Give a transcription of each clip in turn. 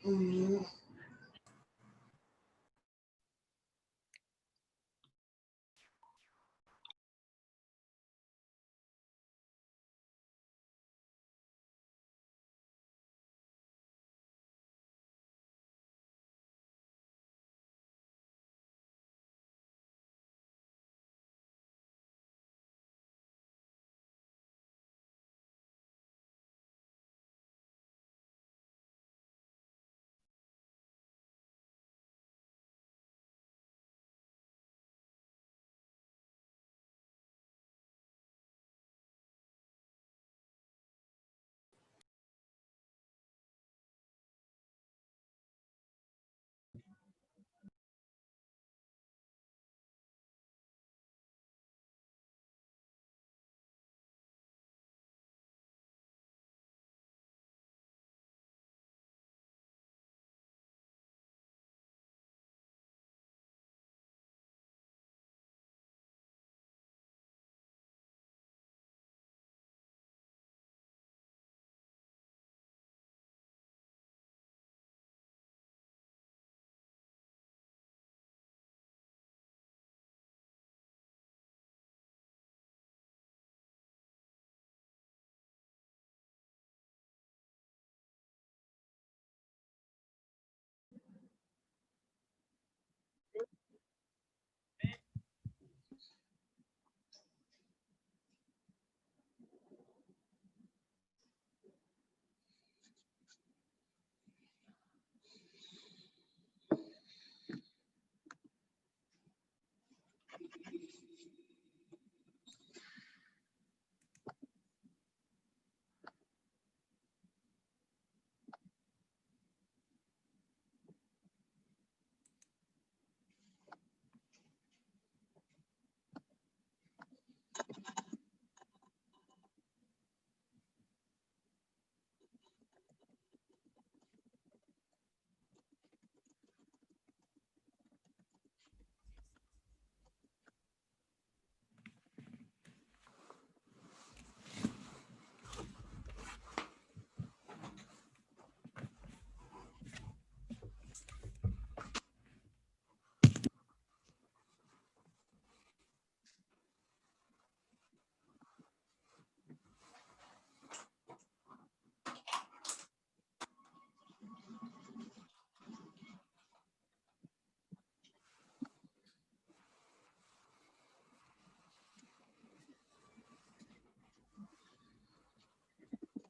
Mm.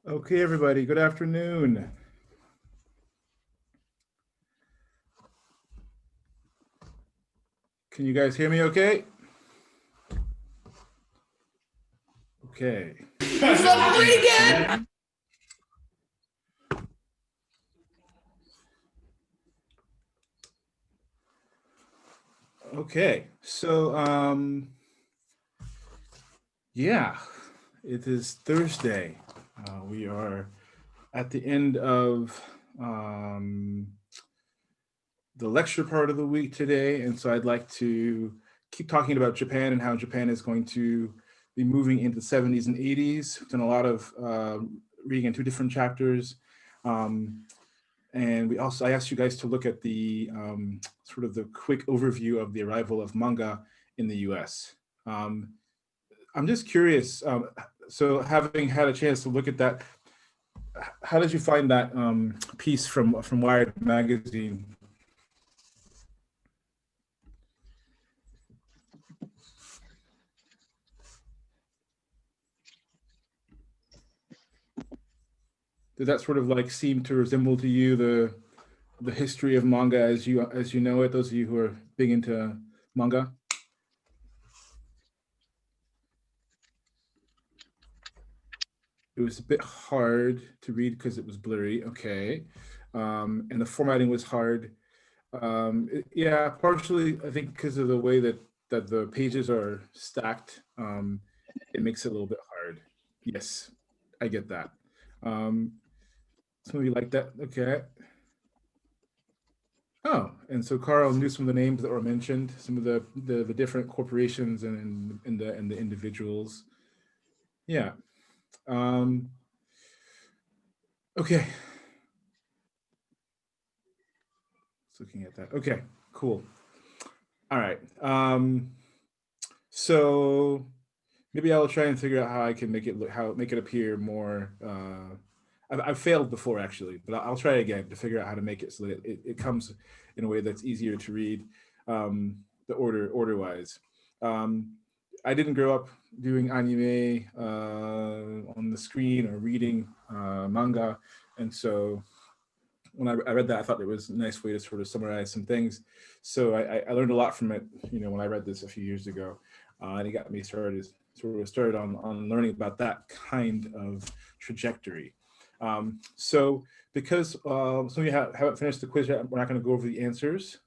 Okay, everybody, good afternoon. Can you guys hear me okay? Okay. Pretty good. Okay, so yeah, it is Thursday. We are at the end of the lecture part of the week today, and so I'd like to keep talking about Japan and how Japan is going to be moving into the 70s and 80s. We've done a lot of reading in two different chapters. Um, And I asked you guys to look at the sort of the quick overview of the arrival of manga in the US. Um, I'm just curious. So having had a chance to look at that, how did you find that piece from Wired magazine? Did that sort of like seem to resemble to you the history of manga as you know it? Those of you who are big into manga. It was a bit hard to read because it was blurry. Okay, and the formatting was hard. Yeah, partially I think because of the way that the pages are stacked, it makes it a little bit hard. Yes, I get that. Um, some of you like that. Okay. Oh, and so Carl knew some of the names that were mentioned, some of the different corporations and the individuals. Yeah. Um, okay. Just looking at that. Okay. Cool. All right. So maybe I'll try and figure out how I can make it look, how make it appear more. I've failed before actually, but I'll try again to figure out how to make it so that it comes in a way that's easier to read, the order wise. Um, I didn't grow up doing anime on the screen or reading manga, and so when I read that, I thought it was a nice way to sort of summarize some things. So I learned a lot from it, when I read this a few years ago, and it got me started on learning about that kind of trajectory. So because some of you haven't finished the quiz yet, we're not going to go over the answers.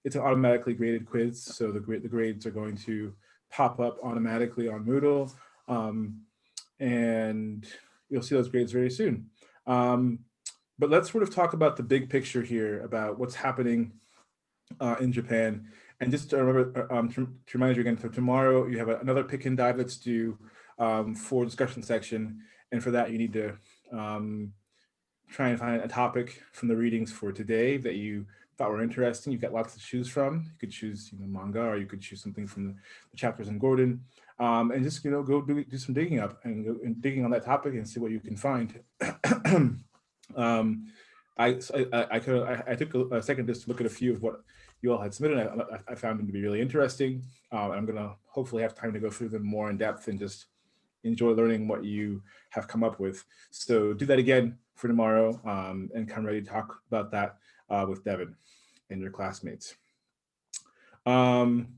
It's an automatically graded quiz, so the grades are going to pop up automatically on Moodle, and you'll see those grades very soon. Um, but let's sort of talk about the big picture here about what's happening in Japan. And just to remember, to remind you again, for tomorrow you have another pick and dive that's due for discussion section, and for that you need to try and find a topic from the readings for today that you thought were interesting. You've got lots to choose from. You could choose manga, or you could choose something from the chapters in Gordon, and just go do some digging up and digging on that topic and see what you can find. um, I took a second just to look at a few of what you all had submitted. I found them to be really interesting. I'm going to hopefully have time to go through them more in depth and just enjoy learning what you have come up with. So do that again for tomorrow, and come ready to talk about that with Devin and your classmates. Um,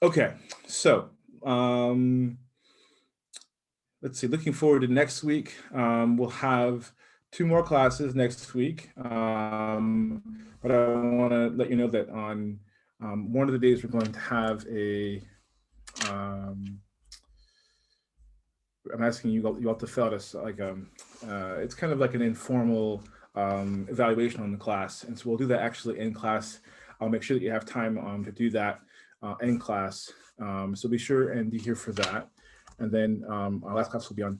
okay, so let's see, looking forward to next week. We'll have two more classes next week. But I want to let you know that on one of the days we're going to have I'm asking you all to fill out it's kind of like an informal evaluation on the class. And so we'll do that actually in class. I'll make sure that you have time to do that in class. So be sure and be here for that. And then our last class will be on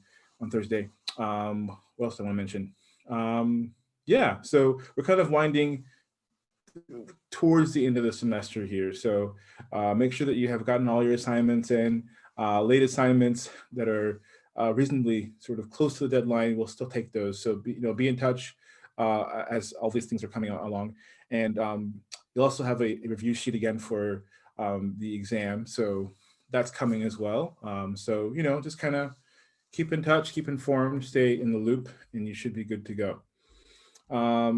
Thursday. What else do I want to mention? Yeah, so we're kind of winding towards the end of the semester here. So make sure that you have gotten all your assignments in. Late assignments that are reasonably sort of close to the deadline, we'll still take those. So be in touch as all these things are coming along. And you'll also have a review sheet again for the exam. So that's coming as well. So just kind of keep in touch, keep informed, stay in the loop, and you should be good to go. All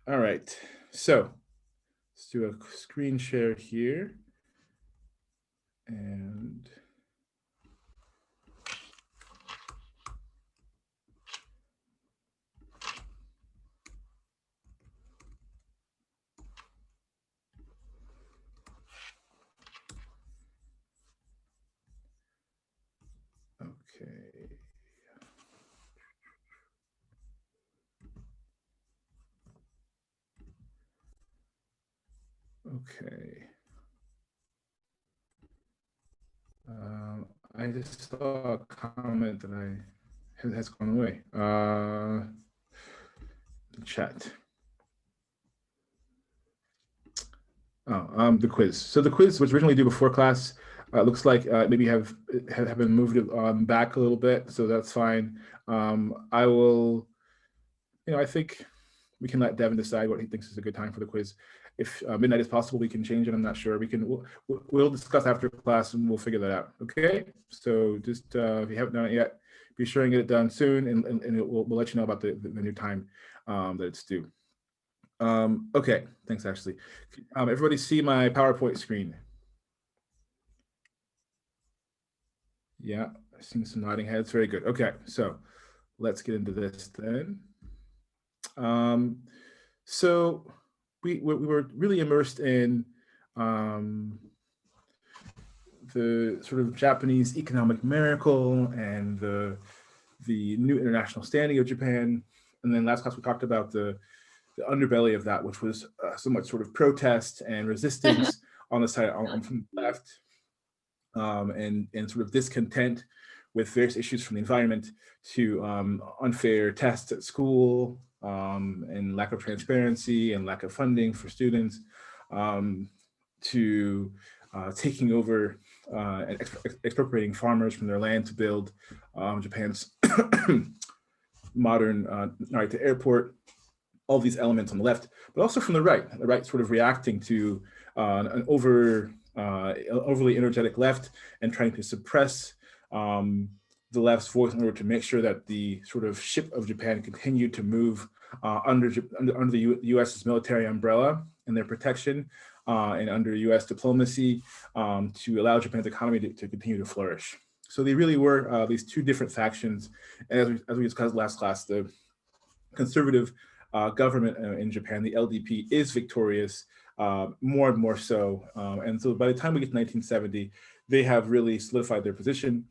right, so let's do a screen share here. And okay. Okay. I just saw a comment that has gone away. Chat. Oh, the quiz. So the quiz was originally due before class. Looks like maybe have been moved back a little bit, so that's fine. I will, I think we can let Devin decide what he thinks is a good time for the quiz. If midnight is possible, we can change it. I'm not sure. We'll discuss after class and we'll figure that out. Okay. So just if you haven't done it yet, be sure and get it done soon, and we'll let you know about the new time that it's due. Okay. Thanks, Ashley. Everybody see my PowerPoint screen? Yeah, I've seen some nodding heads. Very good. Okay, so let's get into this then. So we were really immersed in the sort of Japanese economic miracle and the new international standing of Japan. And then last class we talked about the underbelly of that, which was so much sort of protest and resistance on the side from the left, and sort of discontent with various issues from the environment to unfair tests at school, and lack of transparency and lack of funding for students, to taking over and expropriating farmers from their land to build Japan's modern Narita airport. All these elements on the left, but also from the right sort of reacting to an overly energetic left and trying to suppress the left's voice in order to make sure that the sort of ship of Japan continued to move under the U.S.'s military umbrella and their protection, and under U.S. diplomacy, to allow Japan's economy to continue to flourish. So they really were these two different factions. And as we discussed last class, the conservative government in Japan, the LDP, is victorious, more and more so. And so by the time we get to 1970, they have really solidified their position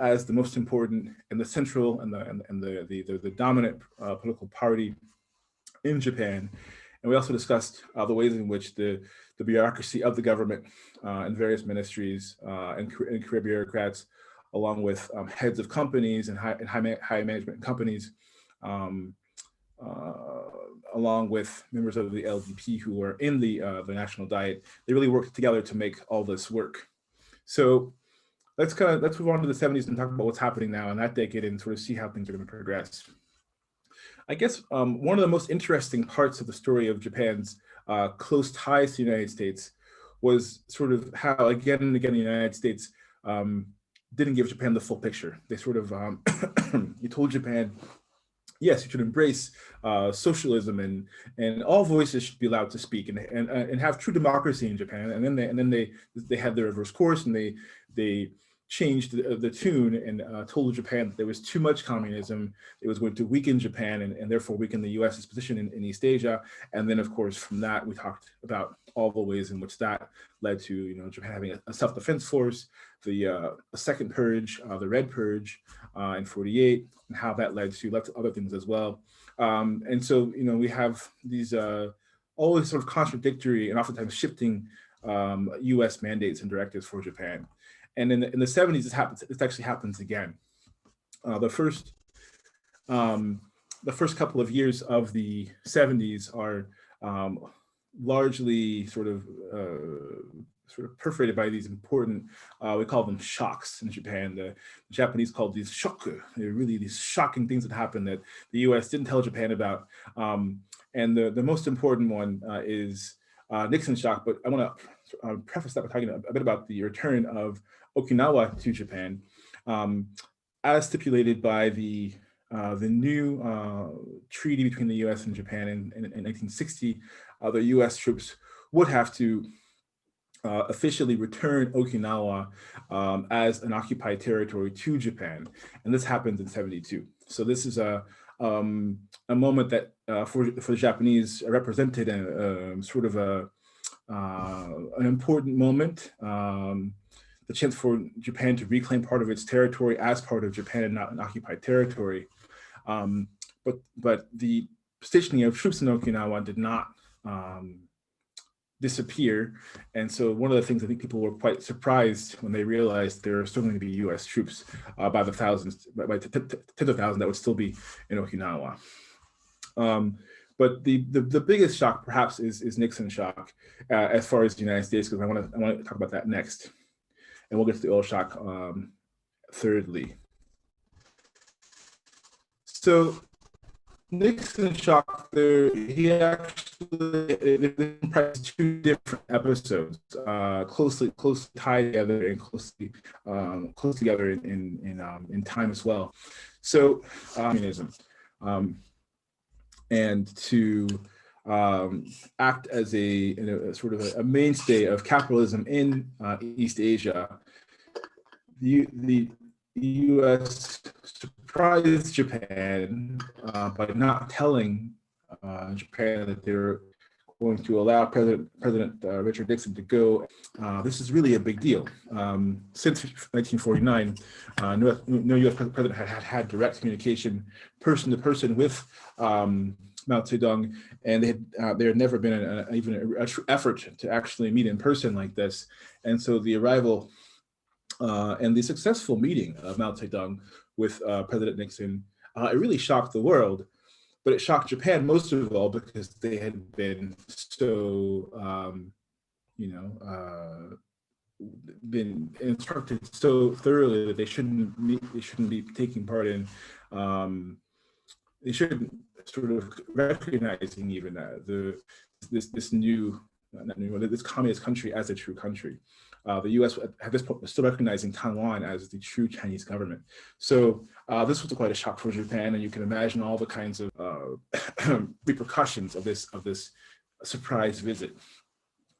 as the most important and the central and the dominant political party in Japan. And we also discussed the ways in which the bureaucracy of the government and various ministries and career bureaucrats, along with heads of companies and high management companies, along with members of the LDP who were in the National Diet, they really worked together to make all this work. So let's move on to the 70s and talk about what's happening now in that decade and sort of see how things are going to progress. I guess one of the most interesting parts of the story of Japan's close ties to the United States was sort of how again and again the United States didn't give Japan the full picture. They sort of you told Japan, yes, you should embrace socialism and all voices should be allowed to speak and have true democracy in Japan. And then they had the reverse course, and they changed the tune and told Japan that there was too much communism. It was going to weaken Japan and therefore weaken the US's position in East Asia. And then of course from that we talked about all the ways in which that led to Japan having a self-defense force, the second purge, the Red Purge in 48, and how that led to lots of other things as well. And so we have these always sort of contradictory and oftentimes shifting US mandates and directives for Japan. And in the 70s, this actually happens again. The first couple of years of the 70s are largely sort of perforated by these important, we call them shocks in Japan. The Japanese called these shoku. They're really these shocking things that happen that the US didn't tell Japan about. And the most important one is Nixon shock, but I want to preface that by talking a bit about the return of Okinawa to Japan. as stipulated by the new treaty between the U.S. and Japan in 1960, the U.S. troops would have to officially returned Okinawa as an occupied territory to Japan, and this happened in '72. So this is a moment that for the Japanese represented sort of an important moment, the chance for Japan to reclaim part of its territory as part of Japan and not an occupied territory. But the stationing of troops in Okinawa did not disappear. And so one of the things I think people were quite surprised when they realized there are still going to be US troops by the thousands, by tens of thousands that would still be in Okinawa. But the biggest shock perhaps is Nixon's shock as far as the United States, because I want to talk about that next. And we'll get to the oil shock thirdly. So Nixon shock there, he actually comprised two different episodes, closely tied together and close together in time as well. So communism, and to act as a sort of a mainstay of capitalism in East Asia. The U.S. surprised Japan by not telling Japan that they were going to allow President Richard Nixon to go. This is really a big deal. Since 1949, no U.S. president had direct communication, person to person, with Mao Zedong, and there had never been even an effort to actually meet in person like this. And so the arrival and the successful meeting of Mao Zedong with President Nixon, it really shocked the world, but it shocked Japan most of all because they had been so, been instructed so thoroughly that they shouldn't be taking part in. They shouldn't sort of recognizing even this new, this communist country as a true country. The U.S. at this point was still recognizing Taiwan as the true Chinese government. So this was quite a shock for Japan, and you can imagine all the kinds of repercussions of this surprise visit.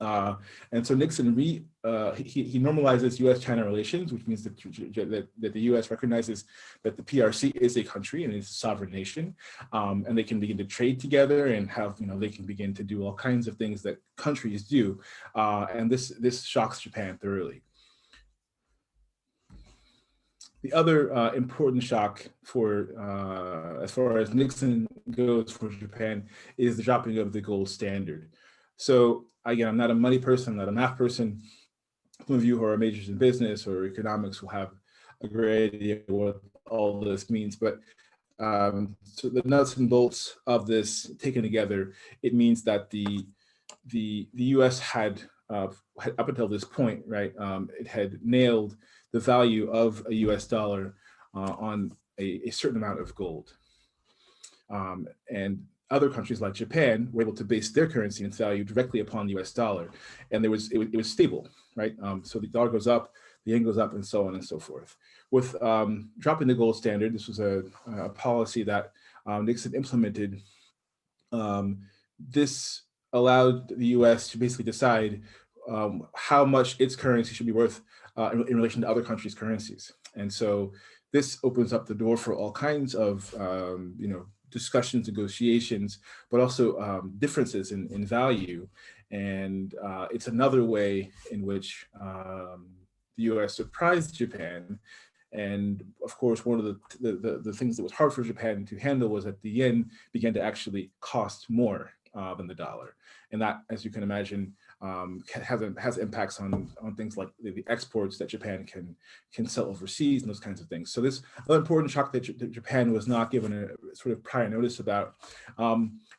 And so Nixon he normalizes U.S.-China relations, which means that the U.S. recognizes that the PRC is a country and is a sovereign nation, and they can begin to trade together and have, they can begin to do all kinds of things that countries do, and this shocks Japan thoroughly. The other important shock for as far as Nixon goes for Japan is the dropping of the gold standard. So again, I'm not a money person, I'm not a math person. Some of you who are majors in business or economics will have a great idea what all this means. But so the nuts and bolts of this taken together, it means that the U.S. had up until this point, right, it had nailed the value of a U.S. dollar on a certain amount of gold. And other countries like Japan were able to base their currency and value directly upon the U.S. dollar, and it was stable, right? So the dollar goes up, the yen goes up, and so on and so forth. With dropping the gold standard, this was a policy that Nixon implemented. This allowed the U.S. to basically decide how much its currency should be worth in relation to other countries' currencies, and so this opens up the door for all kinds of discussions, negotiations, but also differences in value. And it's another way in which the U.S. surprised Japan. And of course, one of the things that was hard for Japan to handle was that the yen began to actually cost more than the dollar. And that, as you can imagine, has impacts on things like the exports that Japan can sell overseas and those kinds of things. So this another important shock that Japan was not given a sort of prior notice about.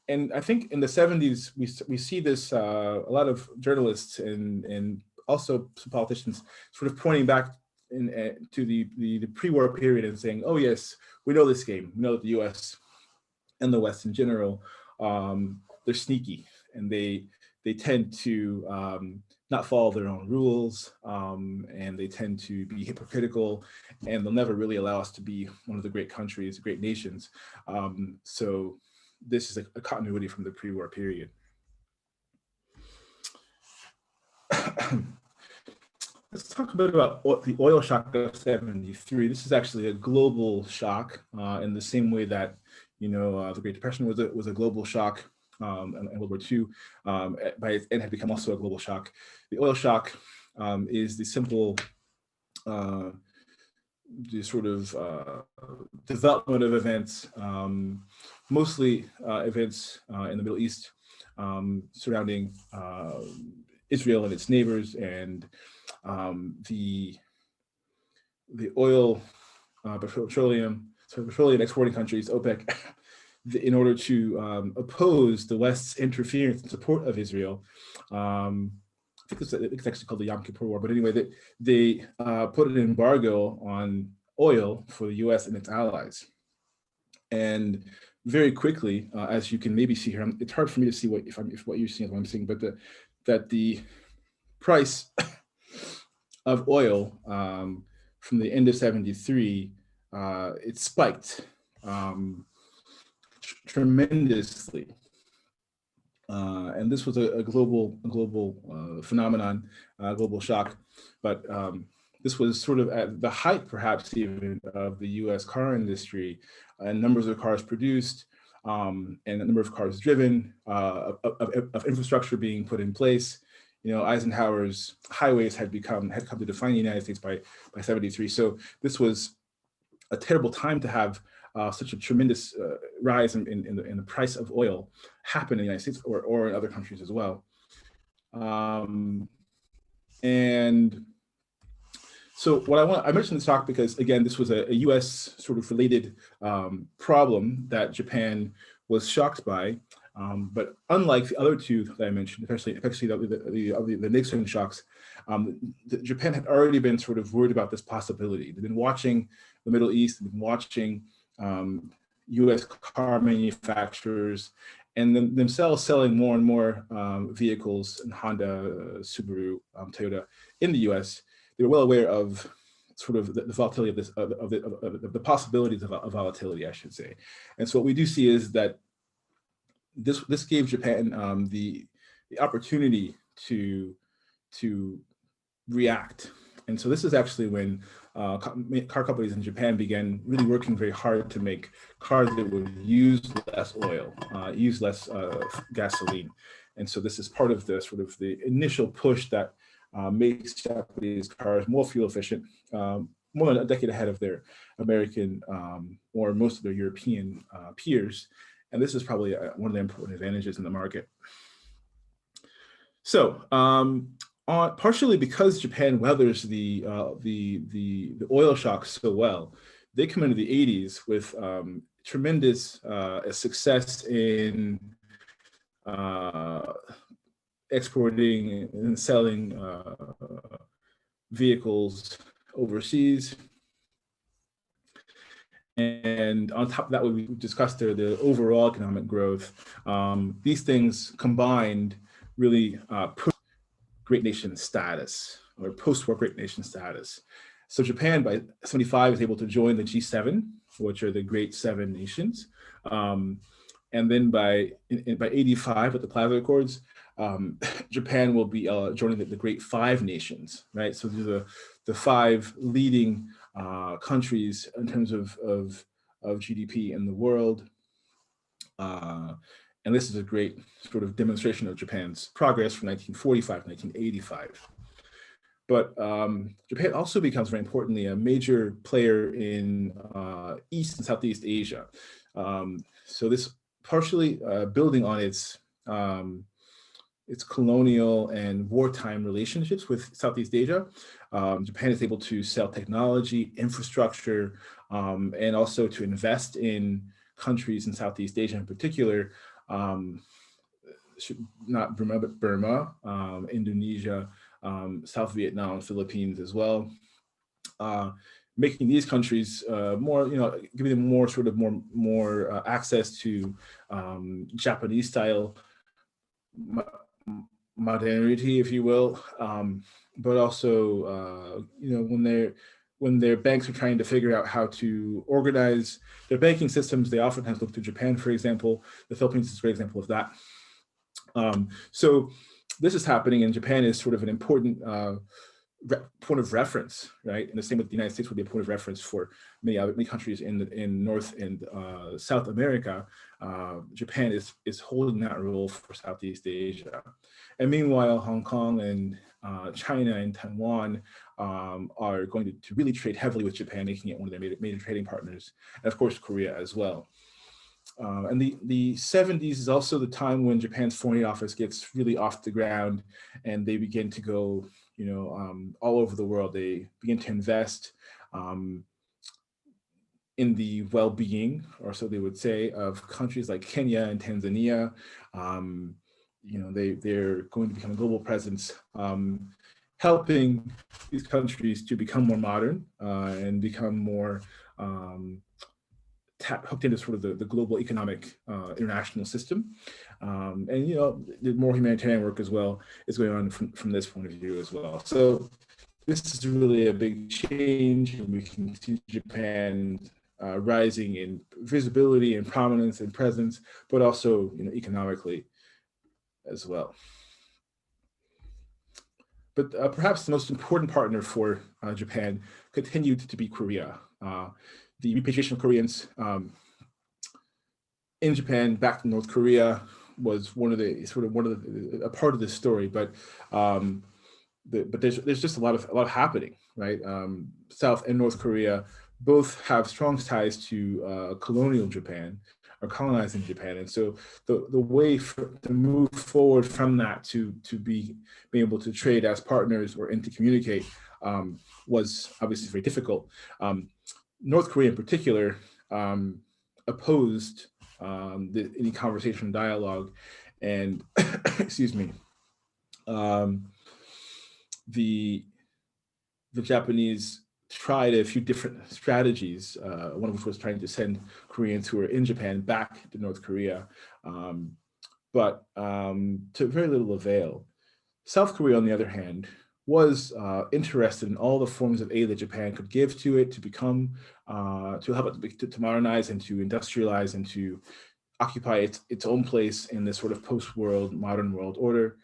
And I think in the 70s, we see this, a lot of journalists and also some politicians sort of pointing back to the pre-war period and saying, oh yes, we know this game. We know that the US and the West in general, they're sneaky, and they tend to not follow their own rules, and they tend to be hypocritical, and they'll never really allow us to be one of the great countries, great nations. So this is a continuity from the pre-war period. Let's talk a bit about the oil shock of '73. This is actually a global shock in the same way that, the Great Depression was a global shock, and World War II by its end had become also a global shock. The oil shock is the simple, the sort of development of events, mostly events in the Middle East surrounding Israel and its neighbors, and the oil, petroleum exporting countries, OPEC, in order to oppose the West's interference and support of Israel. I think it's actually called the Yom Kippur War, but anyway, they put an embargo on oil for the U.S. and its allies. And very quickly, as you can maybe see here, it's hard for me to see what you're seeing is what I'm seeing, but that the price of oil from the end of '73, it spiked tremendously. And this was a global phenomenon, global shock. But this was sort of at the height, perhaps even, of the U.S. car industry, and numbers of cars produced, and the number of cars driven, of infrastructure being put in place. Eisenhower's highways had come to define the United States by '73. So this was a terrible time to have such a tremendous rise in the price of oil happen in the United States or in other countries as well. And so I mentioned this talk because, again, this was a U.S. sort of related problem that Japan was shocked by. But unlike the other two that I mentioned, especially the Nixon shocks, Japan had already been sort of worried about this possibility. They've been watching the Middle East, they've been watching U.S. car manufacturers, and themselves selling more and more vehicles, and Honda, Subaru, Toyota in the U.S. They were well aware of sort of the volatility of this, of the possibilities of volatility, I should say. And so what we do see is that this gave Japan the opportunity to react. And so this is actually when car companies in Japan began really working very hard to make cars that would use less oil, use less gasoline. And so this is part of the sort of the initial push that makes Japanese cars more fuel efficient, more than a decade ahead of their American or most of their European peers. And this is probably one of the important advantages in the market. So partially because Japan weathers the oil shock so well, they come into the '80s with tremendous success in exporting and selling vehicles overseas. And on top of that, what we discussed there, the overall economic growth, these things combined really put great nation status, or post-war great nation status. So Japan by '75 is able to join the G7, which are the great seven nations. And then by '85 with the Plaza Accords, Japan will be joining the great five nations, right? So these are the five leading countries in terms of GDP in the world. And this is a great sort of demonstration of Japan's progress from 1945 to 1985. But Japan also becomes, very importantly, a major player in East and Southeast Asia. So this partially building on its colonial and wartime relationships with Southeast Asia. Japan is able to sell technology, infrastructure, and also to invest in countries in Southeast Asia in particular, not Burma, but Burma, Indonesia, South Vietnam, Philippines as well. Making these countries more, giving them more sort of more access to Japanese style modernity, if you will, but also when their banks are trying to figure out how to organize their banking systems, they oftentimes look to Japan, for example. The Philippines is a great example of that. So this is happening, and Japan is sort of an important point of reference, right? And the same with the United States would be a point of reference for many countries in North and South America. Japan is holding that role for Southeast Asia, and meanwhile, Hong Kong and China and Taiwan are going to really trade heavily with Japan, making it one of their major trading partners, and of course Korea as well. And the 70s is also the time when Japan's foreign office gets really off the ground, and they begin to go, all over the world. They begin to invest in the well-being, or so they would say, of countries like Kenya and Tanzania. They're going to become a global presence, helping these countries to become more modern and become more hooked into sort of the global economic international system. The more humanitarian work as well is going on from this point of view as well. So this is really a big change, and we can see Japan rising in visibility and prominence and presence, but also economically as well. But perhaps the most important partner for Japan continued to be Korea. The repatriation of Koreans in Japan back to North Korea was a part of this story, but there's just a lot happening, right? South and North Korea both have strong ties to colonial Japan or colonizing Japan, and so the way to move forward from that to being able to trade as partners or and to communicate was obviously very difficult. North Korea in particular opposed any conversation dialogue, and excuse me, the Japanese tried a few different strategies, one of which was trying to send Koreans who were in Japan back to North Korea, but to very little avail. South Korea, on the other hand, was interested in all the forms of aid that Japan could give to it to become, to help it to modernize and to industrialize and to occupy its own place in this sort of post-world, modern world order.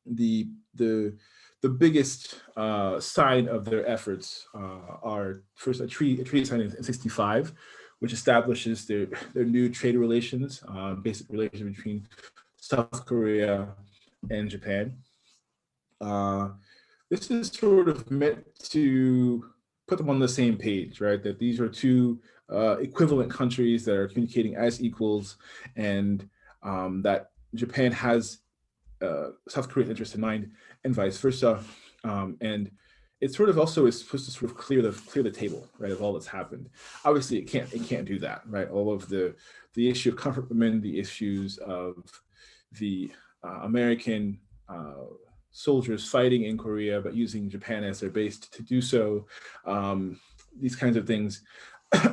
The biggest sign of their efforts are first a treaty signed in 1965, which establishes their new trade relations, basic relations between South Korea and Japan. This is sort of meant to put them on the same page, right? That these are two equivalent countries that are communicating as equals, and that Japan has South Korea's interest in mind, and vice versa. And it sort of also is supposed to sort of clear the table, right, of all that's happened. Obviously, it can't do that, right? All of the issue of comfort women, the issues of the American soldiers fighting in Korea, but using Japan as their base to do so. These kinds of things,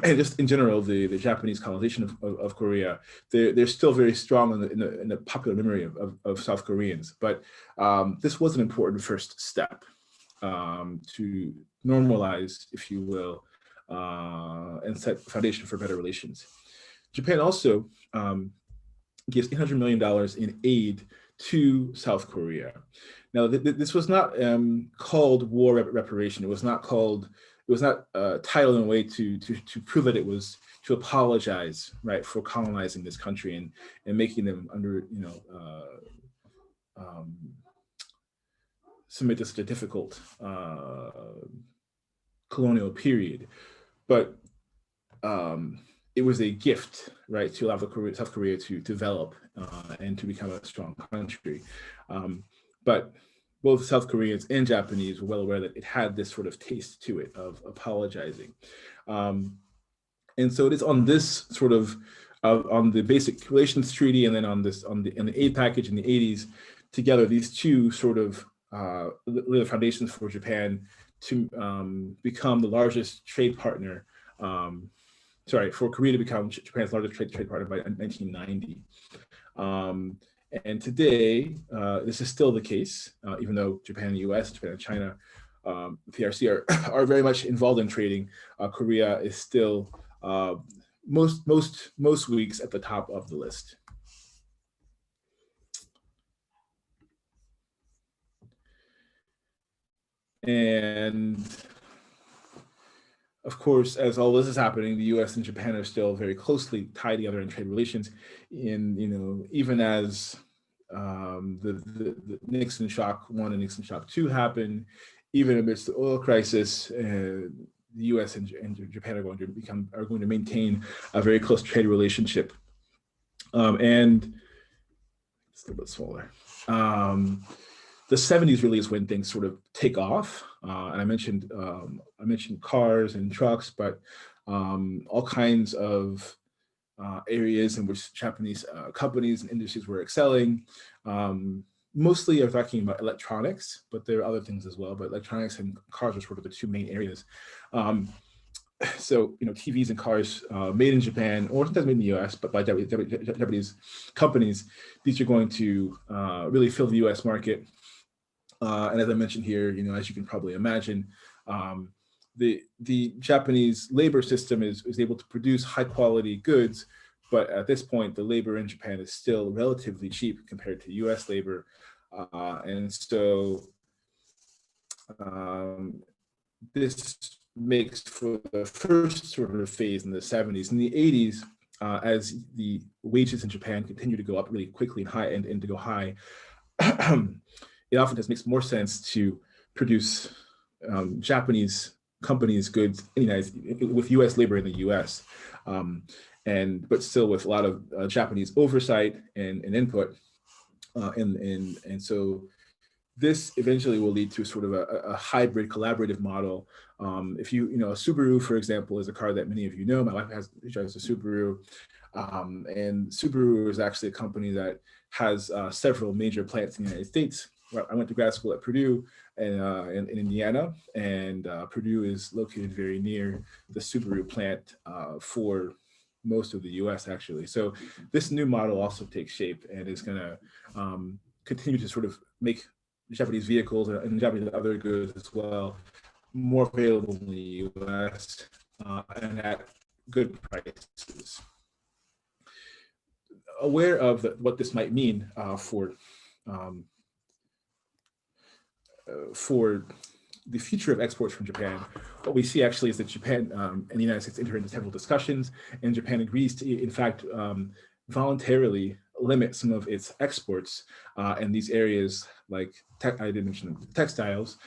and just in general, the Japanese colonization of Korea, they're still very strong in the popular memory of South Koreans. But this was an important first step to normalize, if you will, and set the foundation for better relations. Japan also gives $800 million in aid to South Korea. Now, this was not called war reparation. It was not titled in a way to prove that it was to apologize, right, for colonizing this country and making them submit to such a difficult colonial period. But it was a gift, right, to allow South Korea to develop and to become a strong country. But both South Koreans and Japanese were well aware that it had this sort of taste to it of apologizing. And so it is on this sort of, on the Basic Relations Treaty, and then on the aid package in the 80s, together, these two sort of lay the foundations for Japan to become the largest trade partner, for Korea to become Japan's largest trade partner by 1990. And today, this is still the case, even though Japan and the US, Japan and China, PRC are very much involved in trading. Korea is still most weeks at the top of the list. And of course, as all this is happening, the U.S. and Japan are still very closely tied together in trade relations. Even as the Nixon shock 1 and Nixon shock 2 happened, even amidst the oil crisis, the U.S. and Japan are going to maintain a very close trade relationship. And it's a little bit smaller. The 70s really is when things sort of take off. And I mentioned cars and trucks, but all kinds of areas in which Japanese companies and industries were excelling. Mostly I'm talking about electronics, but there are other things as well, but electronics and cars are sort of the two main areas. So, TVs and cars made in Japan, or sometimes made in the US, but by Japanese companies, these are going to really fill the US market. And as I mentioned here, as you can probably imagine, the Japanese labor system is able to produce high quality goods, but at this point, the labor in Japan is still relatively cheap compared to US labor. And so this makes for the first sort of phase in the 70s. In the 80s, as the wages in Japan continue to go up really quickly and to go high, it often just makes more sense to produce Japanese companies' goods with U.S. labor in the U.S., but still with a lot of Japanese oversight and input, and so this eventually will lead to sort of a hybrid collaborative model. If a Subaru, for example, is a car that many of you know. My wife drives a Subaru. And Subaru is actually a company that has several major plants in the United States. I went to grad school at Purdue in Indiana, and Purdue is located very near the Subaru plant for most of the US, actually. So this new model also takes shape and is going to continue to sort of make Japanese vehicles and Japanese other goods as well more available in the US and at good prices. Aware of what this might mean for the future of exports from Japan, what we see actually is that Japan and the United States enter into several discussions, and Japan agrees to, in fact, voluntarily limit some of its exports in these areas like I didn't mention textiles,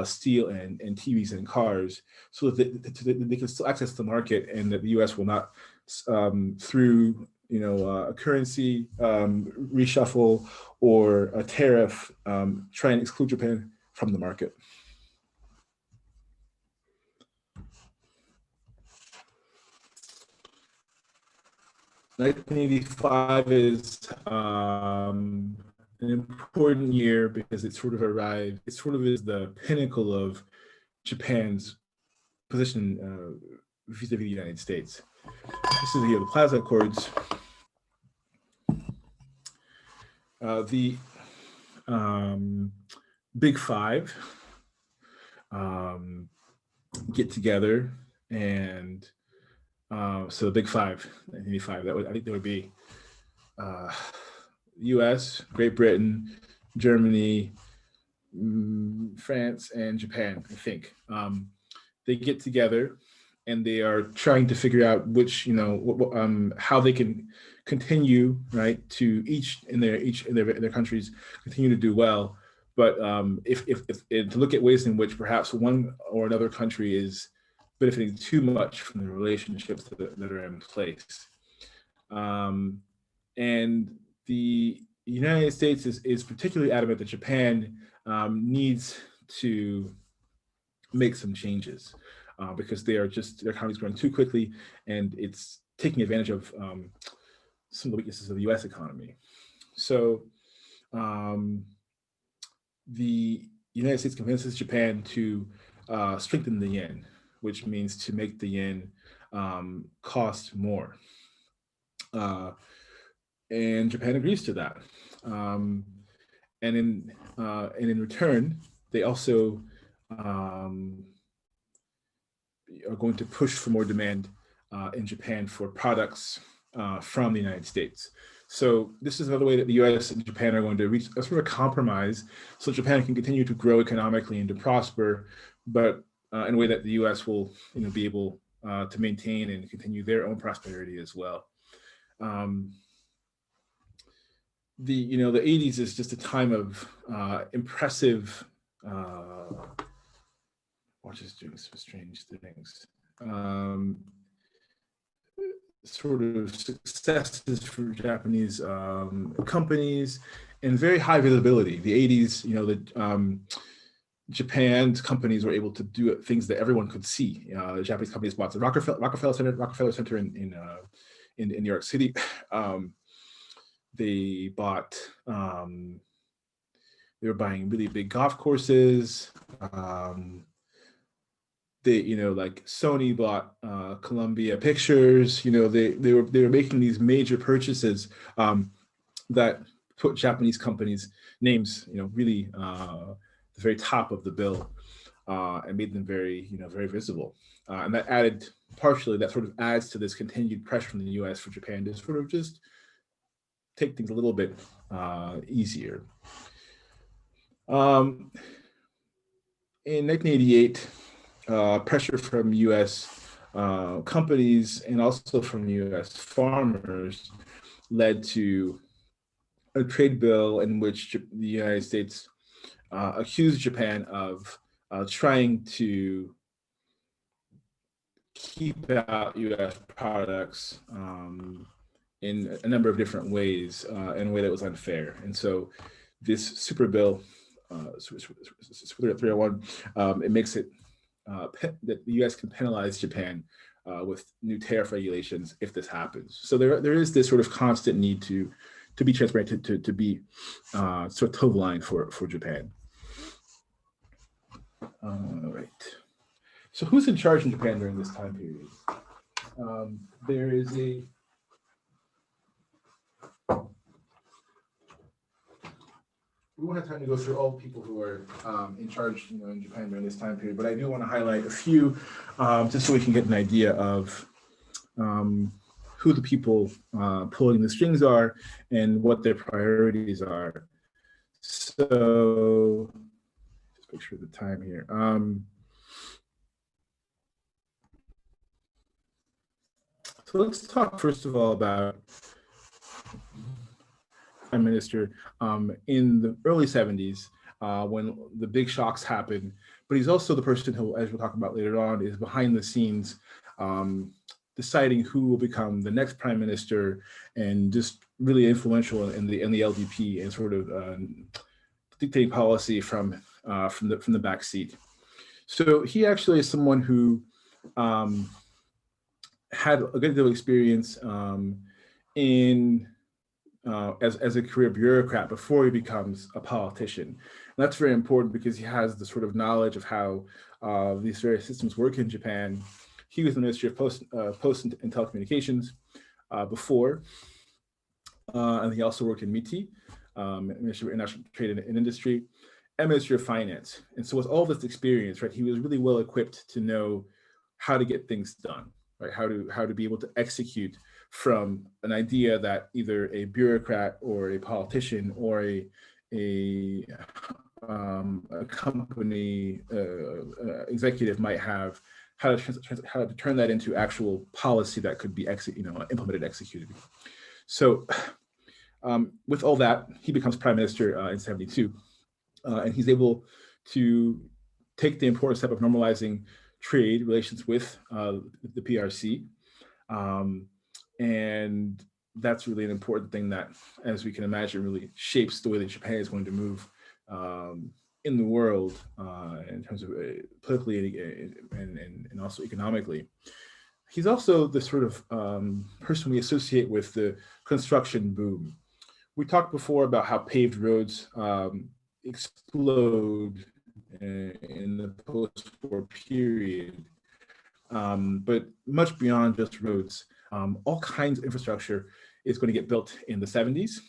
steel, and TVs and cars, so that they can still access the market, and that the U.S. will not, through a currency reshuffle or a tariff, try and exclude Japan from the market. (1985) is an important year because it sort of is the pinnacle of Japan's position vis-a-vis the United States. This is the year of the Plaza Accords. The Big Five get together, and so the Big Five, 1985, I think there would be U.S., Great Britain, Germany, France, and Japan, I think. They get together and they are trying to figure out which, how they can continue, right, to each in their countries continue to do well. But if to look at ways in which perhaps one or another country is benefiting too much from the relationships that are in place. And the United States is particularly adamant that Japan needs to make some changes because their economy is growing too quickly, and it's taking advantage of some of the weaknesses of the U.S. economy. So the United States convinces Japan to strengthen the yen, which means to make the yen cost more. and Japan agrees to that. Um, and in return, they also um, are going to push for more demand in Japan for products from the United States. So this is another way that the U.S. and Japan are going to reach a sort of compromise, so Japan can continue to grow economically and to prosper, but in a way that the U.S. will, be able to maintain and continue their own prosperity as well. Um, the 80s is just a time of impressive watch is doing some strange things. Sort of successes for Japanese companies and very high visibility. The 80s, Japan's companies were able to do things that everyone could see. The Japanese companies bought the Rockefeller Center in New York City. They bought. They were buying really big golf courses. Like Sony bought Columbia Pictures. They were making these major purchases that put Japanese companies' names, really the very top of the bill, and made them very, very visible. And that sort of adds to this continued pressure from the U.S. for Japan to sort of just take things a little bit easier. In 1988, pressure from U.S. Companies and also from U.S. farmers led to a trade bill in which the United States accused Japan of trying to keep out U.S. products in a number of different ways, in a way that was unfair. And so this super bill, Super 301, it makes it that the U.S. can penalize Japan with new tariff regulations if this happens. So there is this sort of constant need to be transparent, to be sort of top line for Japan. All right. So who's in charge in Japan during this time period? There is a we won't have time to go through all the people who are in charge, in Japan during this time period, but I do want to highlight a few, just so we can get an idea of who the people pulling the strings are and what their priorities are. So, just make sure the time here. So let's talk first of all about Prime Minister in the early 70s when the big shocks happened. But he's also the person who, as we'll talk about later on, is behind the scenes deciding who will become the next prime minister, and just really influential in the LDP and sort of dictating policy from the back seat. So he actually is someone who had a good deal of experience as a career bureaucrat before he becomes a politician. And that's very important because he has the sort of knowledge of how these various systems work in Japan. He was in the Ministry of Post and Telecommunications before, and he also worked in MITI, Ministry of International Trade and Industry, and Ministry of Finance. And so with all this experience, right, he was really well equipped to know how to get things done, right? How to be able to execute from an idea that either a bureaucrat or a politician or a company executive might have, how to turn that into actual policy that could be implemented, executed. So with all that, he becomes prime minister in 72, and he's able to take the important step of normalizing trade relations with the PRC. And that's really an important thing that, as we can imagine, really shapes the way that Japan is going to move in the world in terms of politically and also economically. He's also the sort of person we associate with the construction boom. We talked before about how paved roads explode in the post-war period, but much beyond just roads. All kinds of infrastructure is going to get built in the 70s,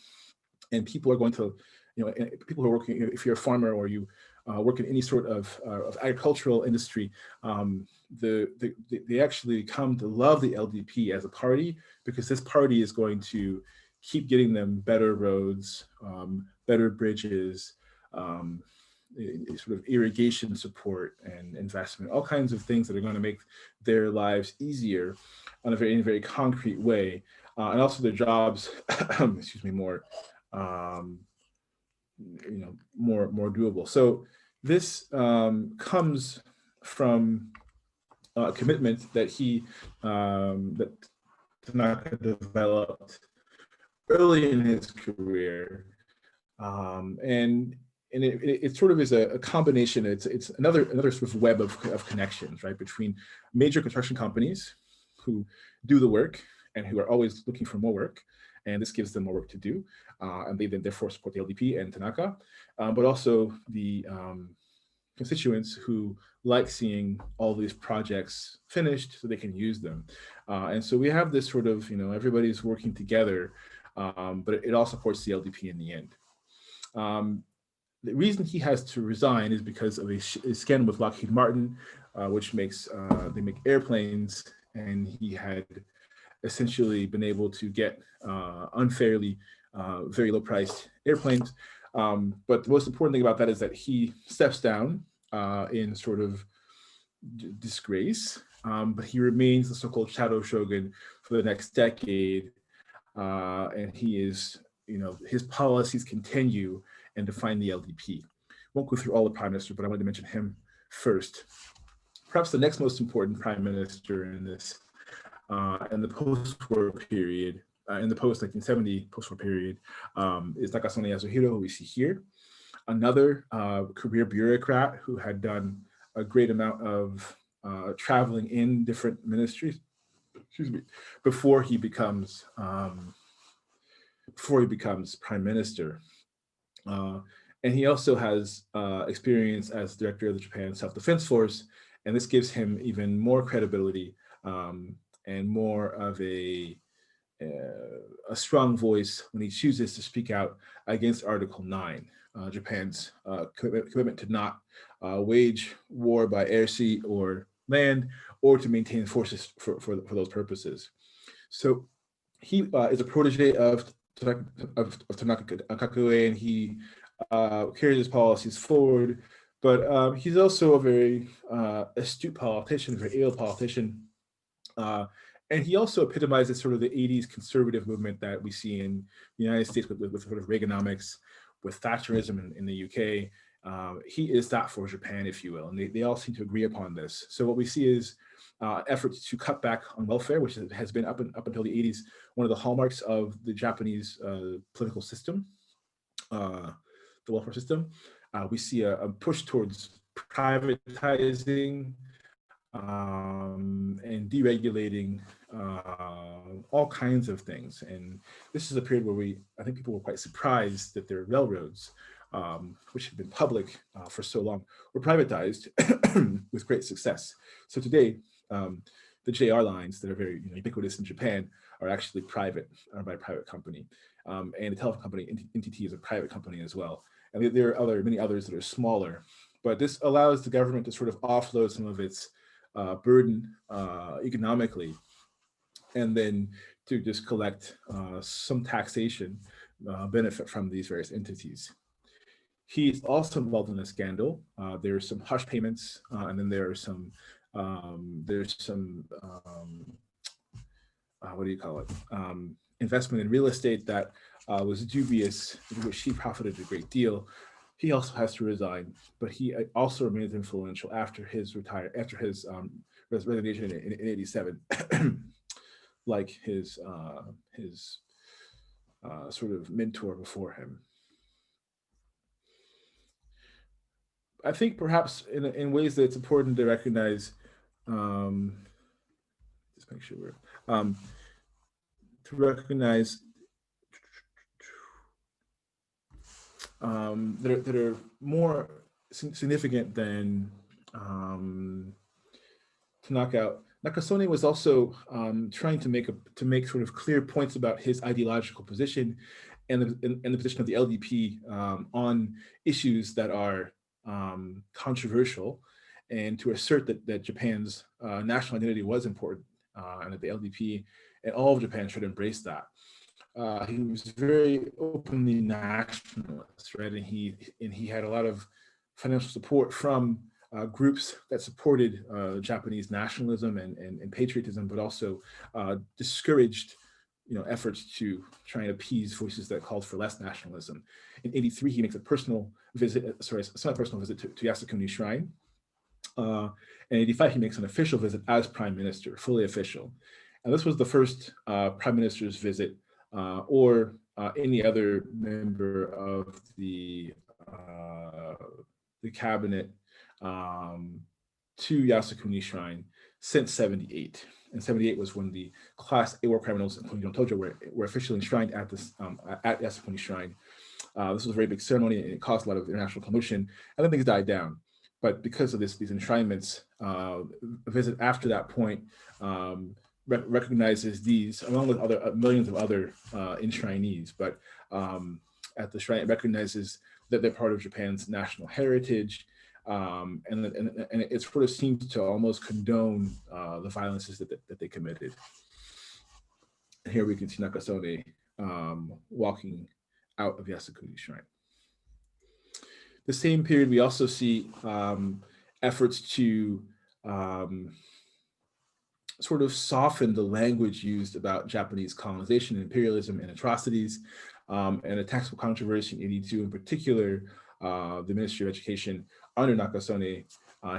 and people are going to, people who are working, if you're a farmer or you work in any sort of agricultural industry, they actually come to love the LDP as a party, because this party is going to keep getting them better roads, better bridges, sort of irrigation support and investment, all kinds of things that are going to make their lives easier in a very concrete way, and also their jobs, excuse me, more, more doable. So this comes from a commitment that that Tanaka developed early in his career, and it sort of is a combination. It's another sort of web of connections, right, between major construction companies who do the work and who are always looking for more work, and this gives them more work to do, and they then therefore support the LDP and Tanaka, but also the constituents who like seeing all these projects finished so they can use them. And so we have this sort of, everybody's working together, but it all supports the LDP in the end. The reason he has to resign is because of a scandal with Lockheed Martin, which makes, they make airplanes, and he had essentially been able to get unfairly very low priced airplanes. But the most important thing about that is that he steps down in sort of disgrace, but he remains the so-called shadow shogun for the next decade, and he is, his policies continue and define the LDP. Won't go through all the prime ministers, but I wanted to mention him first. Perhaps the next most important prime minister in this, in the post-war period, in the post-1970 post-war period, is Takasone Yasuhiro, who we see here. Another career bureaucrat who had done a great amount of traveling in different ministries, excuse me, before he becomes prime minister. And he also has experience as director of the Japan Self-Defense Force, and this gives him even more credibility and more of a strong voice when he chooses to speak out against Article 9, Japan's commitment to not wage war by air, sea, or land, or to maintain forces for those purposes. So he is a protege of Tanaka Kakue, and he carries his policies forward, but he's also a very astute politician, very able politician. And he also epitomizes sort of the 80s conservative movement that we see in the United States with sort of Reaganomics, with Thatcherism in the UK. He is that for Japan, if you will, and they all seem to agree upon this. So what we see is efforts to cut back on welfare, which has been up until the 80s, one of the hallmarks of the Japanese political system, the welfare system. We see a push towards privatizing and deregulating all kinds of things. And this is a period where I think people were quite surprised that their railroads, which had been public for so long, were privatized with great success. So today, the JR lines that are very ubiquitous in Japan are actually private, by a private company. And the telephone company, NTT, is a private company as well. And there are many others that are smaller. But this allows the government to sort of offload some of its burden economically, and then to just collect some taxation benefit from these various entities. He's also involved in a scandal. There's some hush payments, and then there are some what do you call it? Investment in real estate that was dubious, in which he profited a great deal. He also has to resign, but he also remains influential after his resignation in '87, like his sort of mentor before him. I think perhaps in ways that it's important to recognize, just make sure we're, to recognize that are more significant than to knock out Nakasone was also trying to make sort of clear points about his ideological position and the position of the LDP on issues that are controversial, and to assert that Japan's national identity was important, and that the LDP and all of Japan should embrace that. He was very openly nationalist, right? And he had a lot of financial support from groups that supported Japanese nationalism and patriotism, but also discouraged, efforts to try and appease voices that called for less nationalism. In '83, he makes a personal visit, sorry, a semi-personal visit to Yasukuni Shrine. In '85, he makes an official visit as prime minister, fully official. And this was the first prime minister's visit or any other member of the cabinet to Yasukuni Shrine since '78. And '78 was when the Class A war criminals, including John Tojo, were officially enshrined at Yasukuni Shrine. This was a very big ceremony, and it caused a lot of international commotion. And then things died down. But because of these enshrinements, a visit after that point recognizes these, along with other millions of other enshrinees. But at the shrine, it recognizes that they're part of Japan's national heritage, and it sort of seems to almost condone the violences that they committed. And here we can see Nakasone walking out of Yasukuni Shrine. The same period, we also see efforts to sort of soften the language used about Japanese colonization, imperialism, and atrocities. And a taxable controversy in '82, in particular, the Ministry of Education under Nakasone,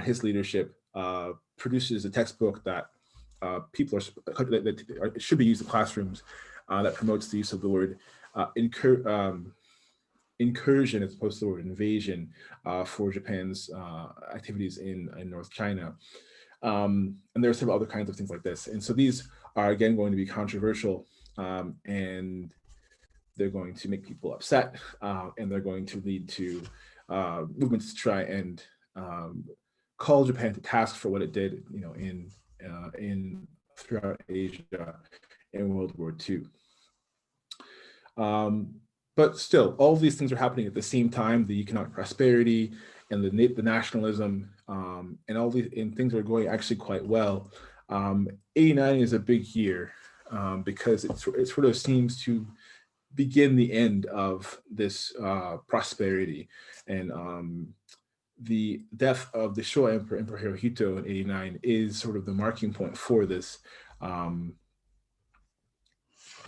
his leadership, produces a textbook that people that should be used in classrooms that promotes the use of the word incursion as opposed to the word invasion for Japan's activities in North China. And there are several other kinds of things like this. And so these are, again, going to be controversial, and they're going to make people upset, and they're going to lead to movements to try and call Japan to task for what it did, in throughout Asia in World War II. But still, all of these things are happening at the same time: the economic prosperity and the nationalism, and all these and things are going actually quite well. '89 is a big year because it sort of seems to begin the end of this prosperity. And the death of the Showa Emperor, Emperor Hirohito, in '89 is sort of the marking point for this.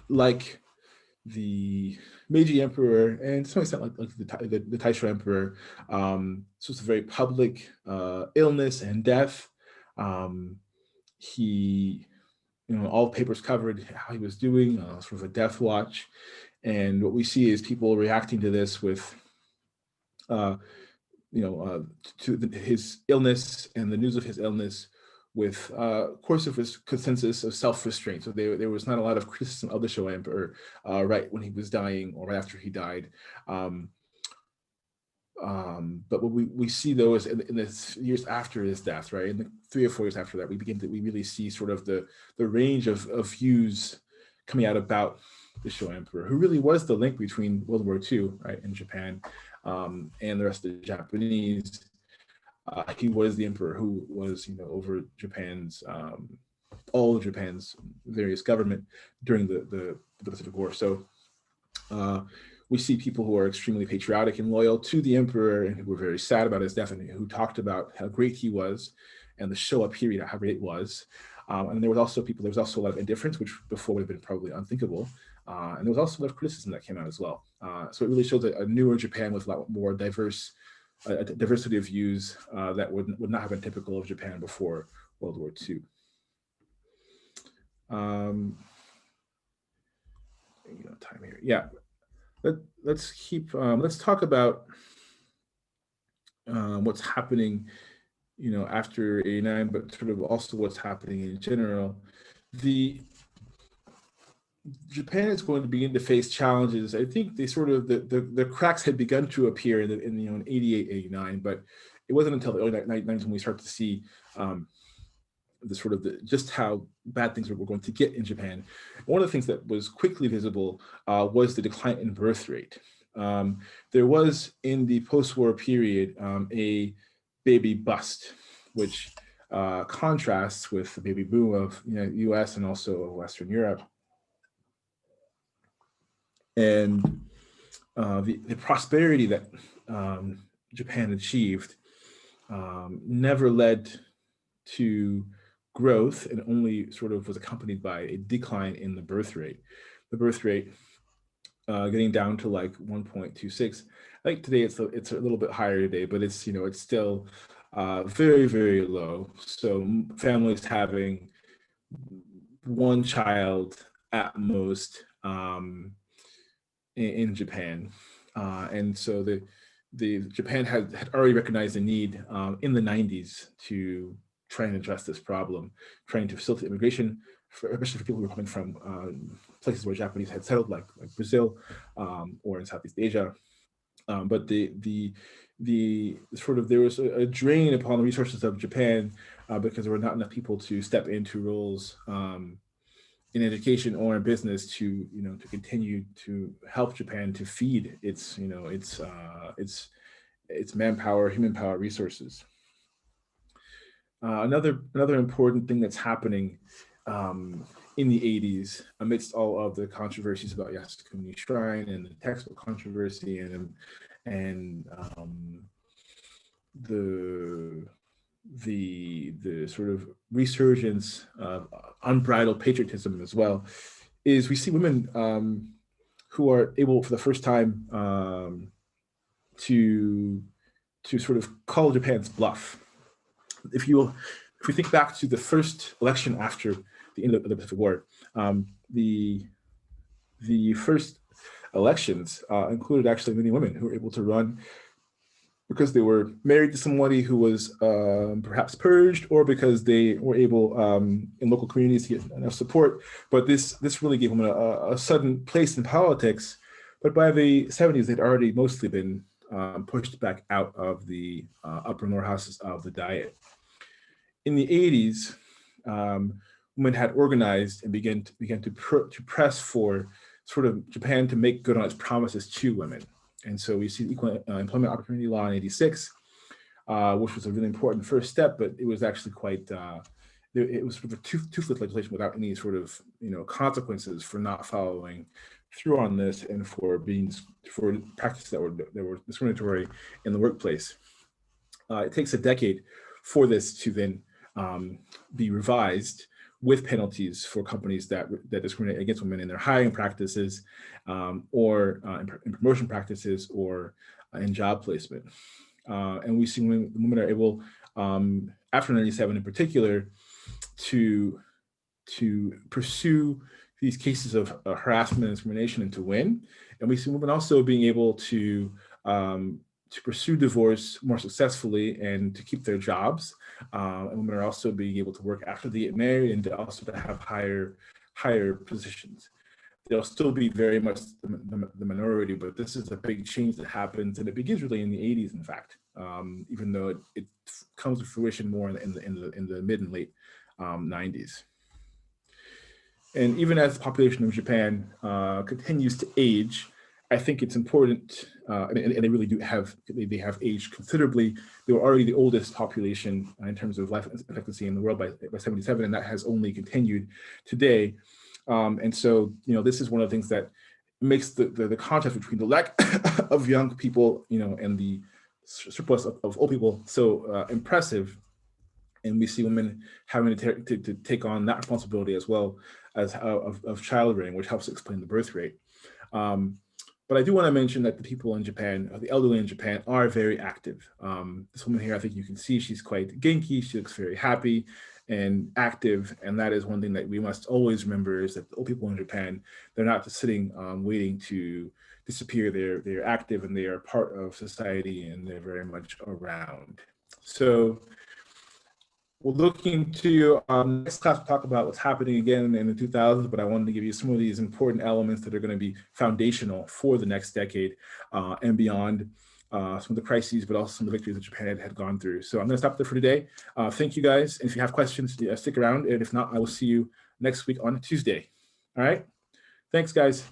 Like the Meiji Emperor, and to some extent like the Taisho Emperor, this was a very public illness and death. He, all papers covered how he was doing, sort of a death watch. And what we see is people reacting to this with, his illness and the news of his illness with course of his consensus of self-restraint. So there was not a lot of criticism of the Showa Emperor right when he was dying or right after he died. But what we see, though, is in the years after his death, right, in the 3 or 4 years after that, we really see sort of the range of views coming out about the Showa Emperor, who really was the link between World War II, right, in Japan, and the rest of the Japanese. He was the emperor who was, over Japan's, all of Japan's various government during the Pacific War. So we see people who are extremely patriotic and loyal to the emperor, and who were very sad about his death, and who talked about how great he was, and the Showa period, how great it was. And there was also a lot of indifference, which before would have been probably unthinkable. And there was also a lot of criticism that came out as well. So it really shows a newer Japan with a lot more diverse, a diversity of views that would not have been typical of Japan before World War II. Time here. Yeah. Let's talk about what's happening, after '89, but sort of also what's happening in general. Japan is going to begin to face challenges. I think the cracks had begun to appear in '88, '89, but it wasn't until the early '90s when we start to see just how bad things were going to get in Japan. One of the things that was quickly visible was the decline in birth rate. There was in the post-war period a baby bust, which contrasts with the baby boom of U.S. and also Western Europe. And the prosperity that Japan achieved never led to growth, and only sort of was accompanied by a decline in the birth rate. The birth rate getting down to like 1.26. I think today it's a little bit higher today, but it's it's still very, very low. So families having one child at most in Japan, and so the Japan had already recognized the need in the 90s to try and address this problem, trying to facilitate immigration, especially for people who were coming from places where Japanese had settled, like Brazil or in Southeast Asia. But the sort of there was a drain upon the resources of Japan because there were not enough people to step into roles in education or in business to to continue to help Japan to feed its its manpower, human power resources. Another important thing that's happening in the 80s, amidst all of the controversies about Yasukuni Shrine and the textbook controversy and the sort of resurgence of unbridled patriotism as well, is we see women who are able for the first time to sort of call Japan's bluff. If we think back to the first election after the end of the Pacific War, the first elections included actually many women who were able to run because they were married to somebody who was perhaps purged, or because they were able in local communities to get enough support. But this really gave women a sudden place in politics. But by the 70s, they'd already mostly been pushed back out of the upper lower houses of the Diet. In the 80s, women had organized and began to press for sort of Japan to make good on its promises to women. And so we see the Equal Employment Opportunity Law in 86, which was a really important first step, but it was actually quite, it was sort of a toothless legislation without any sort of consequences for not following through on this and for practices that were discriminatory in the workplace. It takes a decade for this to then be revised with penalties for companies that discriminate against women in their hiring practices, or in promotion practices, or in job placement. And we see women are able, after 97 in particular, to pursue these cases of harassment and discrimination and to win. And we see women also being able to pursue divorce more successfully and to keep their jobs. And women are also being able to work after they get married and also to have higher positions. They'll still be very much the minority, but this is a big change that happens, and it begins really in the 80s, in fact, even though it comes to fruition more in the mid and late 90s. And even as the population of Japan continues to age, I think it's important, and they really do have, they have aged considerably. They were already the oldest population in terms of life expectancy in the world by 77, and that has only continued today. And so, this is one of the things that makes the contrast between the lack of young people, and the surplus of old people so impressive. And we see women having to take on that responsibility as well as of child rearing, which helps explain the birth rate. But I do want to mention that the people in Japan, the elderly in Japan, are very active. This woman here, I think you can see she's quite genki. She looks very happy and active. And that is one thing that we must always remember, is that the old people in Japan, they're not just sitting waiting to disappear. They're active and they are part of society, and they're very much around. So we're looking to next class to talk about what's happening again in the 2000s, but I wanted to give you some of these important elements that are going to be foundational for the next decade and beyond. some of the crises, but also some of the victories that Japan had gone through. So I'm going to stop there for today. Thank you guys. And if you have questions, stick around. And if not, I will see you next week on Tuesday. All right. Thanks, guys.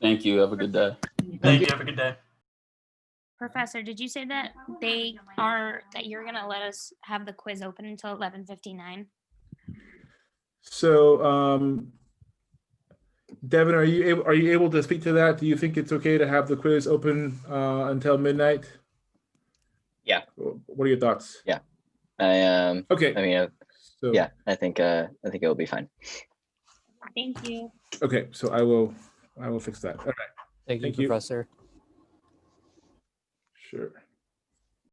Thank you. Have a good day. Thank you. Have a good day. Professor, did you say that you're gonna let us have the quiz open until 11:59? So, Devin, are you able to speak to that? Do you think it's okay to have the quiz open until midnight? Yeah. What are your thoughts? Yeah. I Okay. I mean, So, yeah. I think it will be fine. Thank you. Okay. So I will fix that. All right. Thank you, Thank you. Professor. Sure.